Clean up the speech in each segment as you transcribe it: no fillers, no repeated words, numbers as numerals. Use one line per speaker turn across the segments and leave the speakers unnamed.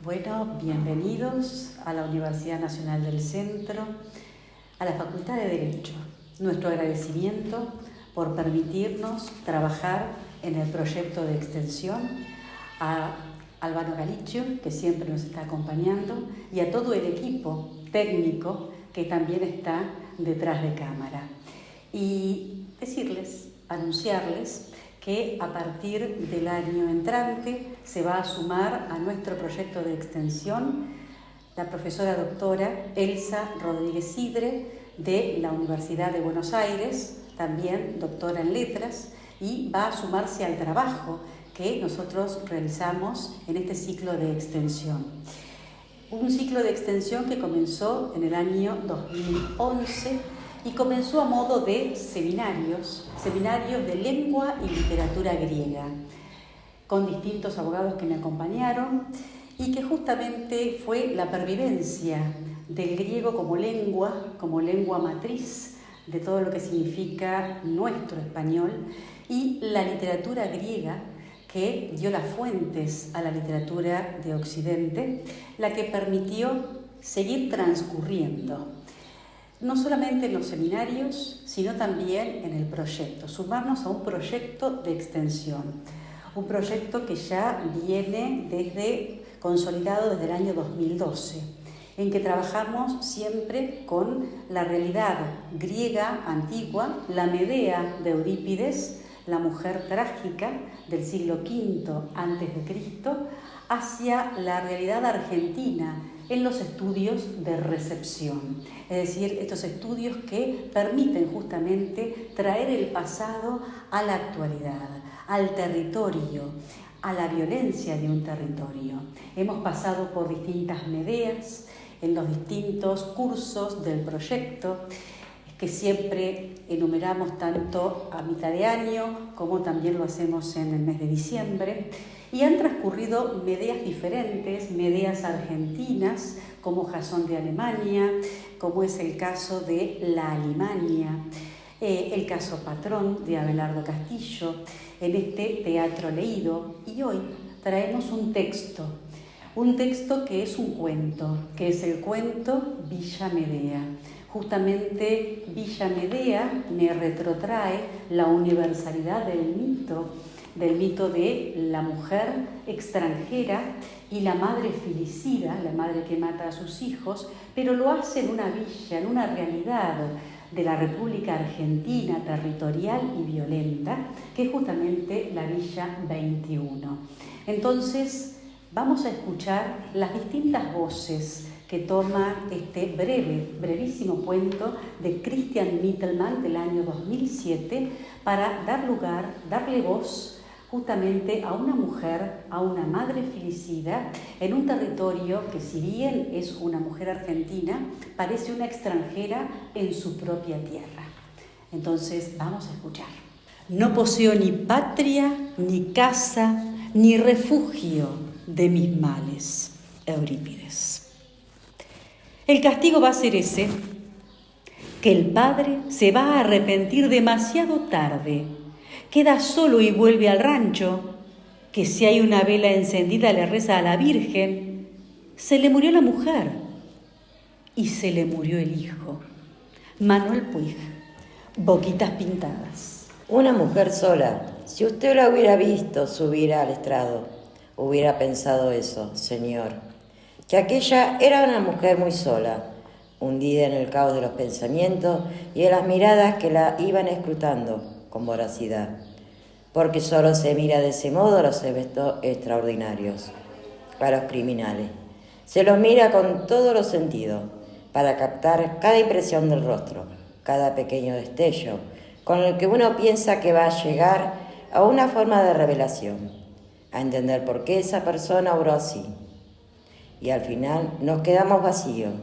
Bueno, bienvenidos a la Universidad Nacional del Centro, a la Facultad de Derecho. Nuestro agradecimiento por permitirnos trabajar en el proyecto de extensión, a Albano Galicio, que siempre nos está acompañando, y a todo el equipo técnico que también está detrás de cámara. Y anunciarles que a partir del año entrante se va a sumar a nuestro proyecto de extensión la profesora doctora Elsa Rodríguez Sidre de la Universidad de Buenos Aires, también doctora en letras, y va a sumarse al trabajo que nosotros realizamos en este ciclo de extensión. Un ciclo de extensión que comenzó en el año 2011 y comenzó a modo de seminarios de lengua y literatura griega, con distintos abogados que me acompañaron y que justamente fue la pervivencia del griego como lengua matriz de todo lo que significa nuestro español, y la literatura griega que dio las fuentes a la literatura de Occidente, la que permitió seguir transcurriendo no solamente en los seminarios, sino también en el proyecto, sumarnos a un proyecto de extensión, un proyecto que ya viene consolidado desde el año 2012, en que trabajamos siempre con la realidad griega antigua, la Medea de Eurípides, la mujer trágica del siglo V a.C., hacia la realidad argentina en los estudios de recepción, es decir, estos estudios que permiten justamente traer el pasado a la actualidad, al territorio, a la violencia de un territorio. Hemos pasado por distintas Medeas en los distintos cursos del proyecto, que siempre enumeramos tanto a mitad de año como también lo hacemos en el mes de diciembre, y han transcurrido Medeas diferentes, Medeas argentinas, como Jasón de Alemania, como es el caso de la Alimania, el caso Patrón de Abelardo Castillo, en este teatro leído, y hoy traemos un texto que es un cuento, que es el cuento Villa Medea. Justamente Villa Medea me retrotrae la universalidad del mito de la mujer extranjera y la madre filicida, la madre que mata a sus hijos, pero lo hace en una villa, en una realidad de la República Argentina territorial y violenta, que es justamente la Villa 21. Entonces, vamos a escuchar las distintas voces que toma este brevísimo cuento de Christian Mittelmann del año 2007 para darle voz justamente a una mujer, a una madre filicida, en un territorio que, si bien es una mujer argentina, parece una extranjera en su propia tierra. Entonces, vamos a escuchar. No poseo ni patria, ni casa, ni refugio de mis males. Eurípides. El castigo va a ser ese, que el padre se va a arrepentir demasiado tarde, queda solo y vuelve al rancho, que si hay una vela encendida le reza a la Virgen, se le murió la mujer y se le murió el hijo. Manuel Puig, Boquitas Pintadas.
Una mujer sola, si usted la hubiera visto subir al estrado, hubiera pensado eso, señor, que aquella era una mujer muy sola, hundida en el caos de los pensamientos y de las miradas que la iban escrutando con voracidad, porque solo se mira de ese modo a los eventos extraordinarios, a los criminales. Se los mira con todos los sentidos, para captar cada impresión del rostro, cada pequeño destello, con el que uno piensa que va a llegar a una forma de revelación, a entender por qué esa persona obró así. Y al final nos quedamos vacíos,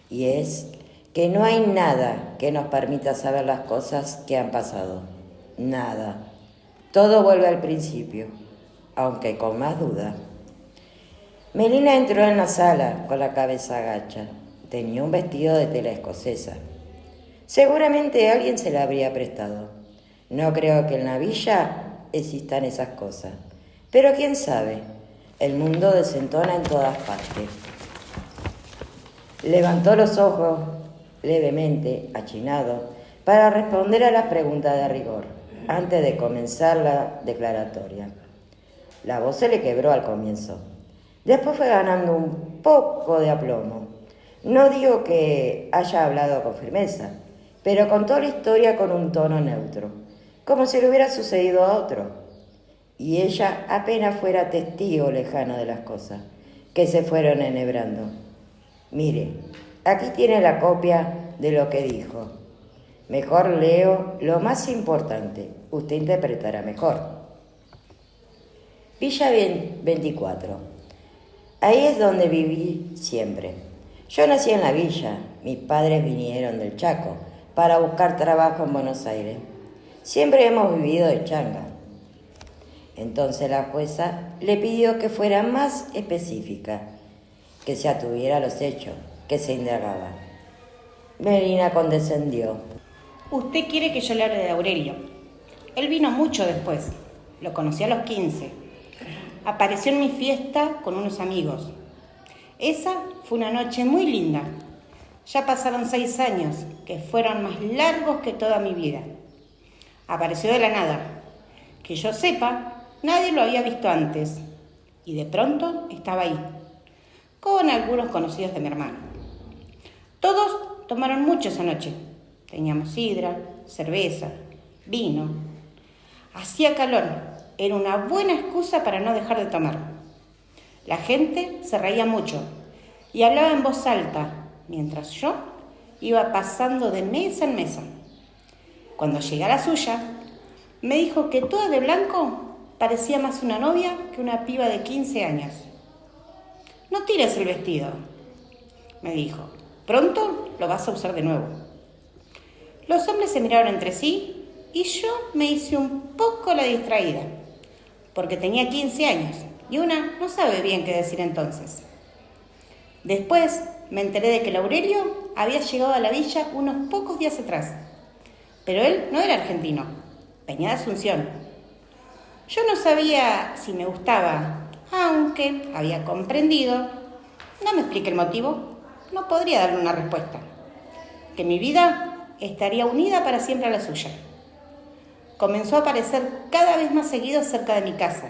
y es que no hay nada que nos permita saber las cosas que han pasado. Nada. Todo vuelve al principio, aunque con más duda. Melina entró en la sala con la cabeza agacha. Tenía un vestido de tela escocesa. Seguramente alguien se la habría prestado. No creo que en la villa existan esas cosas. Pero quién sabe, El mundo desentona en todas partes. Levantó los ojos levemente, achinado, para responder a las preguntas de rigor, antes de comenzar la declaratoria. La voz se le quebró al comienzo. Después fue ganando un poco de aplomo. No digo que haya hablado con firmeza, pero contó la historia con un tono neutro, como si le hubiera sucedido a otro, y ella apenas fuera testigo lejano de las cosas que se fueron enhebrando. Mire, aquí tiene la copia de lo que dijo. Mejor leo lo más importante, usted interpretará mejor. Villa 24. Ahí es donde viví siempre. Yo nací en la villa, mis padres vinieron del Chaco para buscar trabajo en Buenos Aires. Siempre hemos vivido de changa. Entonces la jueza le pidió que fuera más específica, que se atuviera a los hechos, que se indagaba. Melina condescendió.
Usted quiere que yo le hable de Aurelio. Él vino mucho después. Lo conocí a los 15. Apareció en mi fiesta con unos amigos. Esa fue una noche muy linda. Ya pasaron 6 años, que fueron más largos que toda mi vida. Apareció de la nada. Que yo sepa, nadie lo había visto antes. Y de pronto estaba ahí, con algunos conocidos de mi hermano. Todos tomaron mucho esa noche. Teníamos sidra, cerveza, vino. Hacía calor. Era una buena excusa para no dejar de tomar. La gente se reía mucho y hablaba en voz alta, mientras yo iba pasando de mesa en mesa. Cuando llegué a la suya, me dijo que toda de blanco parecía más una novia que una piba de 15 años. No tires el vestido, me dijo. Pronto lo vas a usar de nuevo. Los hombres se miraron entre sí y yo me hice un poco la distraída, porque tenía 15 años y una no sabe bien qué decir entonces. Después me enteré de que el Aurelio había llegado a la villa unos pocos días atrás, pero él no era argentino, venía de Asunción. Yo no sabía si me gustaba, aunque había comprendido, no me expliqué el motivo, no podría darle una respuesta, que mi vida estaría unida para siempre a la suya. Comenzó a aparecer cada vez más seguido cerca de mi casa.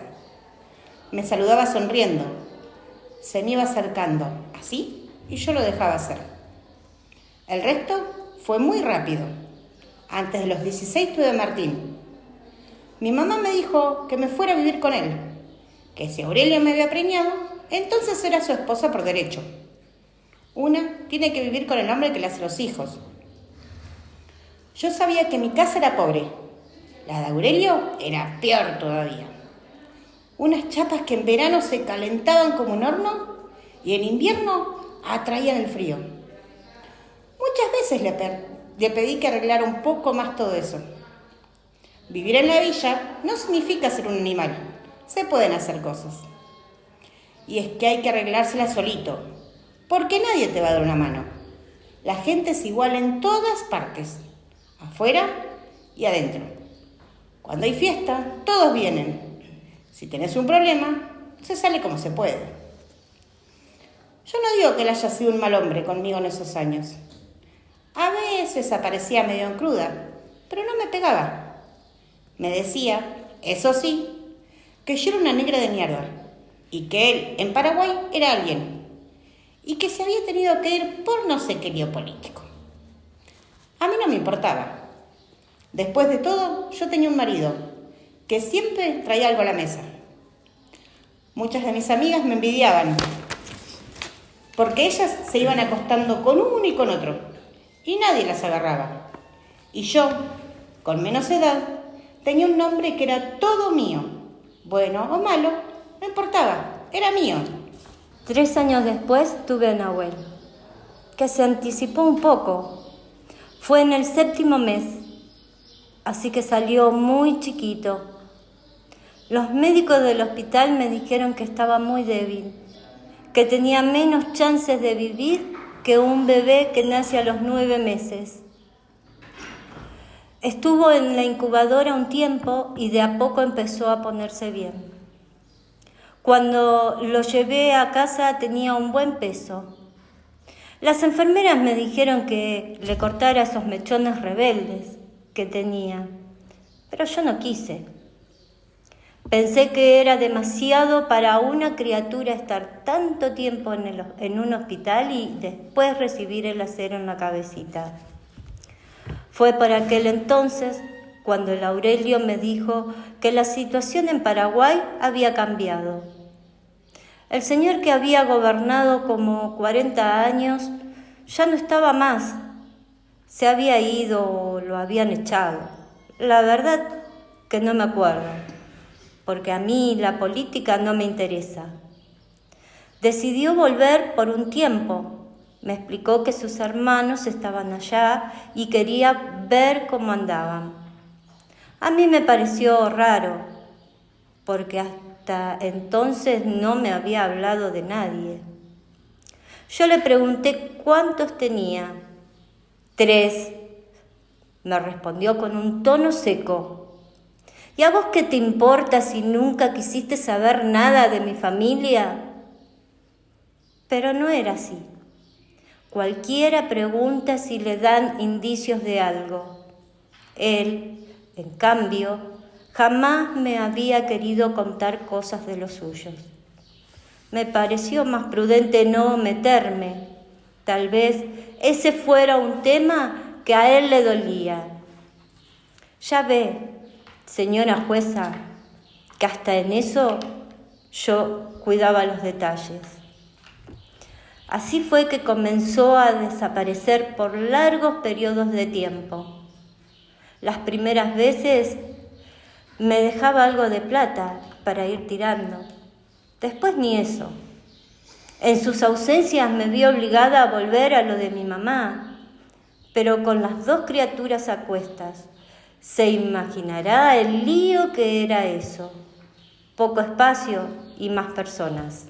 Me saludaba sonriendo. Se me iba acercando, así, y yo lo dejaba hacer. El resto fue muy rápido. Antes de los 16 tuve a Martín. Mi mamá me dijo que me fuera a vivir con él, que si Aurelio me había preñado, entonces era su esposa por derecho. Una tiene que vivir con el hombre que le hace los hijos. Yo sabía que mi casa era pobre. La de Aurelio era peor todavía. Unas chapas que en verano se calentaban como un horno y en invierno atraían el frío. Muchas veces le pedí que arreglara un poco más todo eso. Vivir en la villa no significa ser un animal. Se pueden hacer cosas. Y es que hay que arreglársela solito, porque nadie te va a dar una mano. La gente es igual en todas partes, afuera y adentro. Cuando hay fiesta, todos vienen. Si tenés un problema, se sale como se puede. Yo no digo que él haya sido un mal hombre conmigo en esos años. A veces aparecía medio en cruda, pero no me pegaba. Me decía, eso sí, que yo era una negra de mierda y que él en Paraguay era alguien y que se había tenido que ir por no sé qué lío político. A mí no me importaba. Después de todo, yo tenía un marido que siempre traía algo a la mesa. Muchas de mis amigas me envidiaban porque ellas se iban acostando con uno y con otro y nadie las agarraba. Y yo, con menos edad, tenía un nombre que era todo mío. Bueno o malo, no importaba, era mío.
3 años después tuve a Nahuel, que se anticipó un poco. Fue en el 7º mes, así que salió muy chiquito. Los médicos del hospital me dijeron que estaba muy débil, que tenía menos chances de vivir que un bebé que nace a los 9 meses. Estuvo en la incubadora un tiempo y de a poco empezó a ponerse bien. Cuando lo llevé a casa tenía un buen peso. Las enfermeras me dijeron que le cortara esos mechones rebeldes que tenía, pero yo no quise. Pensé que era demasiado para una criatura estar tanto tiempo en un hospital y después recibir el acero en la cabecita. Fue por aquel entonces cuando el Aurelio me dijo que la situación en Paraguay había cambiado. El señor que había gobernado como 40 años ya no estaba más. Se había ido o lo habían echado. La verdad que no me acuerdo, porque a mí la política no me interesa. Decidió volver por un tiempo. Me explicó que sus hermanos estaban allá y quería ver cómo andaban. A mí me pareció raro, porque hasta entonces no me había hablado de nadie. Yo le pregunté cuántos tenía. 3, me respondió con un tono seco. ¿Y a vos qué te importa si nunca quisiste saber nada de mi familia? Pero no era así. Cualquiera pregunta si le dan indicios de algo. Él, en cambio, jamás me había querido contar cosas de los suyos. Me pareció más prudente no meterme. Tal vez ese fuera un tema que a él le dolía. Ya ve, señora jueza, que hasta en eso yo cuidaba los detalles. Así fue que comenzó a desaparecer por largos periodos de tiempo. Las primeras veces me dejaba algo de plata para ir tirando. Después ni eso. En sus ausencias me vi obligada a volver a lo de mi mamá, pero con las 2 criaturas a cuestas. Se imaginará el lío que era eso. Poco espacio y más personas.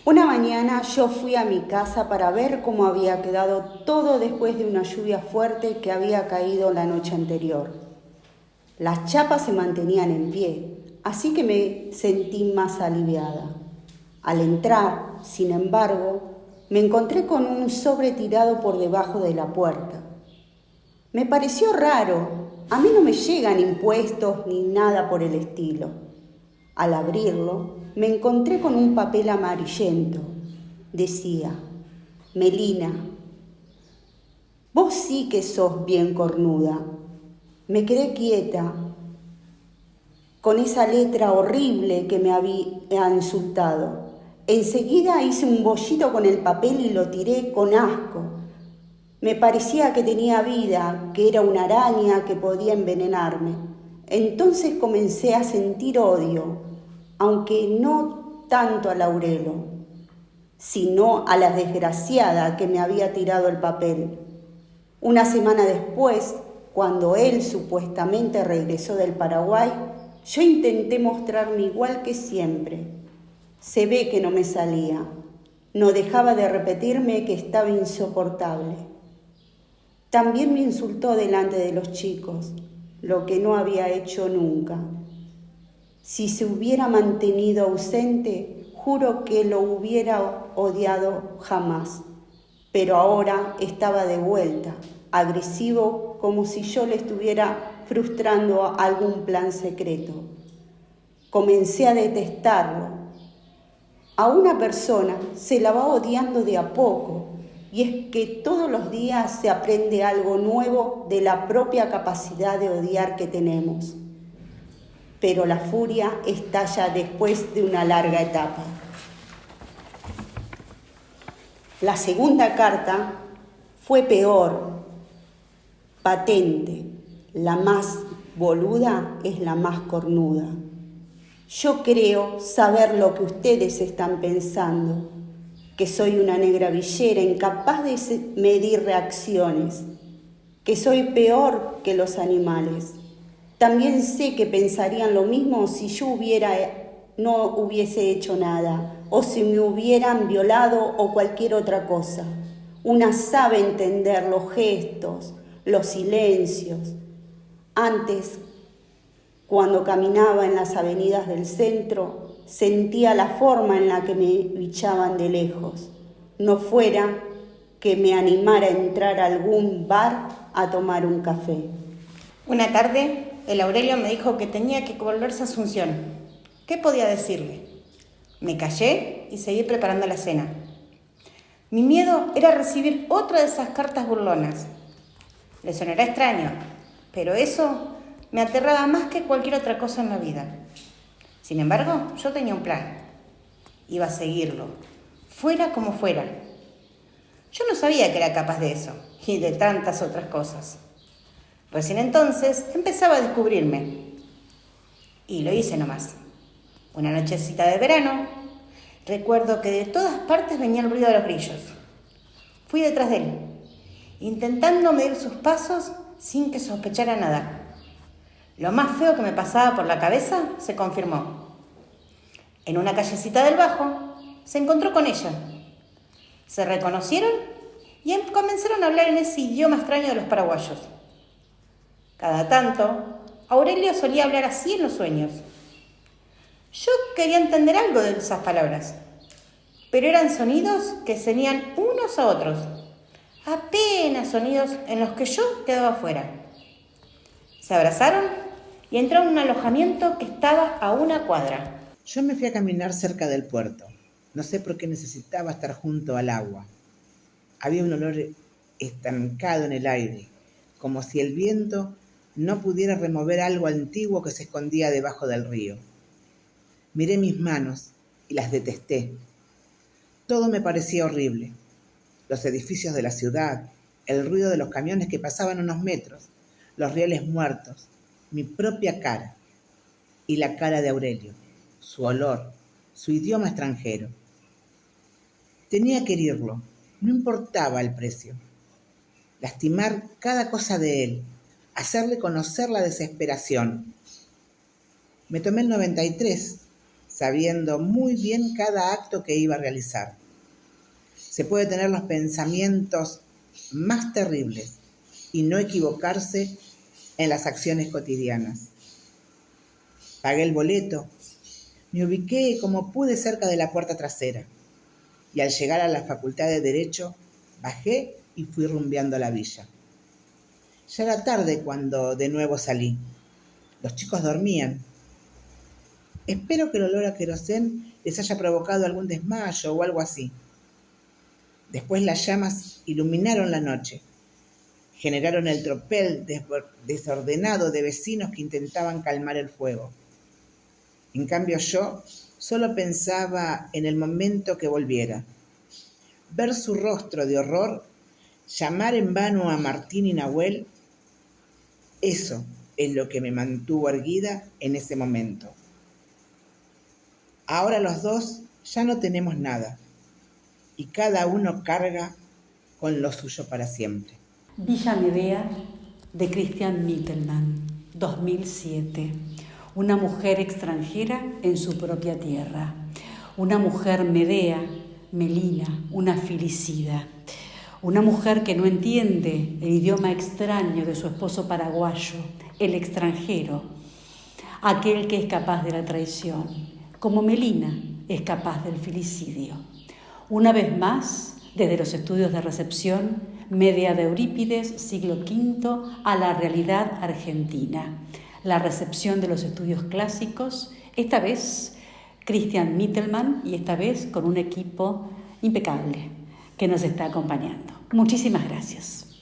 Una mañana yo fui a mi casa para ver cómo había quedado todo después de una lluvia fuerte que había caído la noche anterior. Las chapas se mantenían en pie, así que me sentí más aliviada. Al entrar, sin embargo, me encontré con un sobre tirado por debajo de la puerta. Me pareció raro. A mí no me llegan impuestos ni nada por el estilo. Al abrirlo, me encontré con un papel amarillento. Decía: Melina, vos sí que sos bien cornuda. Me quedé quieta con esa letra horrible que me había insultado. Enseguida hice un bollito con el papel y lo tiré con asco. Me parecía que tenía vida, que era una araña que podía envenenarme. Entonces comencé a sentir odio, aunque no tanto a Laurelo, sino a la desgraciada que me había tirado el papel. Una semana después, cuando él supuestamente regresó del Paraguay, yo intenté mostrarme igual que siempre. Se ve que no me salía. No dejaba de repetirme que estaba insoportable. También me insultó delante de los chicos, lo que no había hecho nunca. Si se hubiera mantenido ausente, juro que lo hubiera odiado jamás. Pero ahora estaba de vuelta, agresivo, como si yo le estuviera frustrando algún plan secreto. Comencé a detestarlo. A una persona se la va odiando de a poco, y es que todos los días se aprende algo nuevo de la propia capacidad de odiar que tenemos. Pero la furia estalla después de una larga etapa. La segunda carta fue peor, patente. La más boluda es la más cornuda. Yo creo saber lo que ustedes están pensando, que soy una negra villera incapaz de medir reacciones, que soy peor que los animales. También sé que pensarían lo mismo si yo no hubiese hecho nada, o si me hubieran violado o cualquier otra cosa. Una sabe entender los gestos, los silencios. Antes, cuando caminaba en las avenidas del centro, sentía la forma en la que me bichaban de lejos. No fuera que me animara a entrar a algún bar a tomar un café.
Una tarde, el Aurelio me dijo que tenía que volverse a Asunción. ¿Qué podía decirle? Me callé y seguí preparando la cena. Mi miedo era recibir otra de esas cartas burlonas. Le sonará extraño, pero eso me aterraba más que cualquier otra cosa en la vida. Sin embargo, yo tenía un plan. Iba a seguirlo, fuera como fuera. Yo no sabía que era capaz de eso y de tantas otras cosas. Recién entonces empezaba a descubrirme. Y lo hice nomás. Una nochecita de verano, recuerdo que de todas partes venía el ruido de los grillos. Fui detrás de él, intentando medir sus pasos sin que sospechara nada. Lo más feo que me pasaba por la cabeza se confirmó. En una callecita del Bajo se encontró con ella. Se reconocieron y comenzaron a hablar en ese idioma extraño de los paraguayos. Cada tanto, Aurelio solía hablar así en los sueños. Yo quería entender algo de esas palabras, pero eran sonidos que se unían unos a otros, apenas sonidos en los que yo quedaba fuera. Se abrazaron y entraron en un alojamiento que estaba a una cuadra.
Yo me fui a caminar cerca del puerto. No sé por qué necesitaba estar junto al agua. Había un olor estancado en el aire, como si el viento no pudiera remover algo antiguo que se escondía debajo del río. Miré mis manos y las detesté. Todo me parecía horrible. Los edificios de la ciudad, el ruido de los camiones que pasaban unos metros, los rieles muertos, mi propia cara y la cara de Aurelio, su olor, su idioma extranjero. Tenía que herirlo, no importaba el precio. Lastimar cada cosa de él, hacerle conocer la desesperación. Me tomé el 93, sabiendo muy bien cada acto que iba a realizar. Se puede tener los pensamientos más terribles y no equivocarse en las acciones cotidianas. Pagué el boleto, me ubiqué como pude cerca de la puerta trasera y al llegar a la Facultad de Derecho bajé y fui rumbeando a la villa. Ya era tarde cuando de nuevo salí. Los chicos dormían. Espero que el olor a querosén les haya provocado algún desmayo o algo así. Después las llamas iluminaron la noche. Generaron el tropel desordenado de vecinos que intentaban calmar el fuego. En cambio yo solo pensaba en el momento que volviera. Ver su rostro de horror, llamar en vano a Martín y Nahuel, eso es lo que me mantuvo erguida en ese momento. Ahora los dos ya no tenemos nada y cada uno carga con lo suyo para siempre.
Villa Medea de Christian Mittelmann, 2007. Una mujer extranjera en su propia tierra. Una mujer Medea, Melina, una filicida. Una mujer que no entiende el idioma extraño de su esposo paraguayo, el extranjero, aquel que es capaz de la traición, como Melina es capaz del filicidio. Una vez más, desde los estudios de recepción, Medea de Eurípides, siglo V, a la realidad argentina. La recepción de los estudios clásicos, esta vez Christian Mittelmann y esta vez con un equipo impecable que nos está acompañando. Muchísimas gracias.